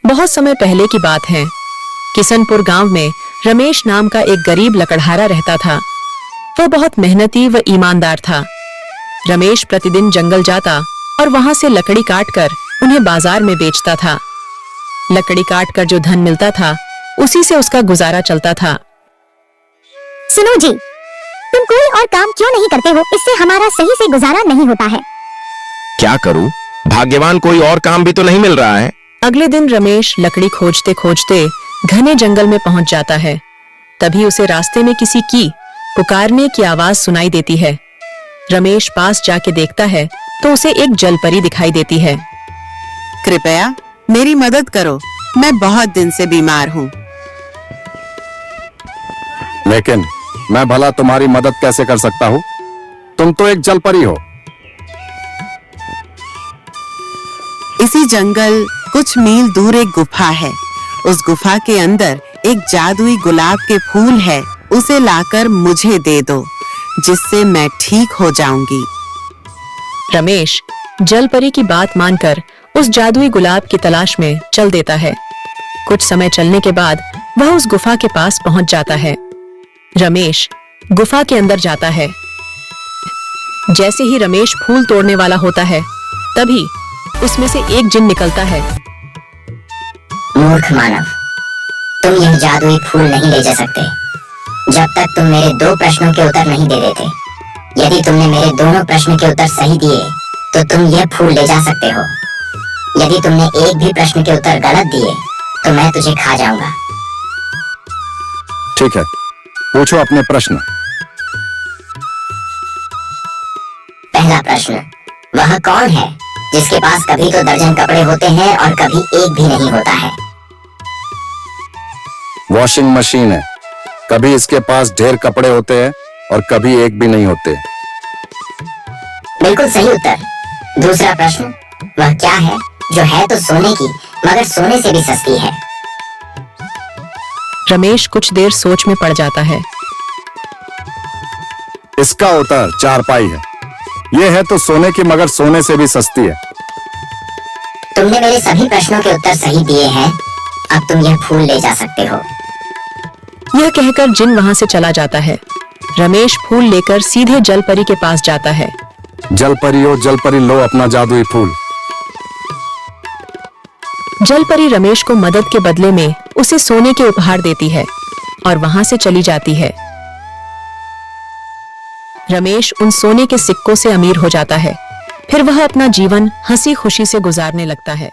बहुत समय पहले की बात है। किशनपुर गांव में रमेश नाम का एक गरीब लकड़हारा रहता था। वह बहुत मेहनती व ईमानदार था। रमेश प्रतिदिन जंगल जाता और वहां से लकड़ी काटकर उन्हें बाजार में बेचता था। लकड़ी काटकर जो धन मिलता था उसी से उसका गुजारा चलता था। सुनो जी, तुम कोई और काम क्यों नहीं करते हो? इससे हमारा सही से गुजारा नहीं होता है। क्या करूं? भाग्यवान कोई और काम भी तो नहीं मिल रहा है। अगले दिन रमेश लकड़ी खोजते खोजते घने जंगल में पहुंच जाता है। तभी उसे रास्ते में किसी की पुकारने की आवाज सुनाई देती है। रमेश पास जाके देखता है तो उसे एक जलपरी दिखाई देती है। कृपया मेरी मदद करो, मैं बहुत दिन से बीमार हूँ। लेकिन मैं भला तुम्हारी मदद कैसे कर सकता हूँ? तुम तो एक जलपरी हो। इसी जंगल कुछ मील दूर एक गुफा है। उस गुफा के अंदर एक जादुई गुलाब के फूल है। उसे लाकर मुझे दे दो, जिससे मैं ठीक हो जाऊंगी। रमेश जलपरी की बात मानकर उस जादुई गुलाब की तलाश में चल देता है। कुछ समय चलने के बाद वह उस गुफा के पास पहुंच जाता है। रमेश गुफा के अंदर जाता है। जैसे ही रमेश फूल तोड़ने वाला होता है, तभी उसमें से एक जिन निकलता है। मूर्ख मानव, तुम यह जादुई फूल नहीं ले जा सकते जब तक तुम मेरे 2 प्रश्नों के उत्तर नहीं दे देते। यदि तुमने मेरे दोनों प्रश्न के उत्तर सही दिए तो तुम यह फूल ले जा सकते हो। यदि तुमने एक भी प्रश्न के उत्तर गलत दिए तो मैं तुझे खा जाऊंगा। ठीक है, पूछो अपने प्रश्न। पहला प्रश्न, वह कौन है जिसके पास कभी तो दर्जन कपड़े होते हैं और कभी एक भी नहीं होता है? वॉशिंग मशीन है। कभी इसके पास ढेर कपड़े होते हैं और कभी एक भी नहीं होते। बिल्कुल सही उत्तर। दूसरा प्रश्न, वह क्या है जो है तो सोने की मगर सोने से भी सस्ती है? रमेश कुछ देर सोच में पड़ जाता है। इसका उत्तर चारपाई है। यह है तो सोने की मगर सोने से भी सस्ती है। तुमने मेरे सभी प्रश्नों के उत्तर सही दिए हैं। अब तुम यह फूल ले जा सकते हो। यह कहकर जिन वहां से चला जाता है। रमेश फूल लेकर सीधे जलपरी के पास जाता है। जलपरी ओ जलपरी, लो अपना जादुई फूल। जलपरी रमेश को मदद के बदले में उसे सोने के उपहार देती है और वहां से चली जाती है। रमेश उन सोने के सिक्कों से अमीर हो जाता है। फिर वह अपना जीवन हंसी खुशी से गुजारने लगता है।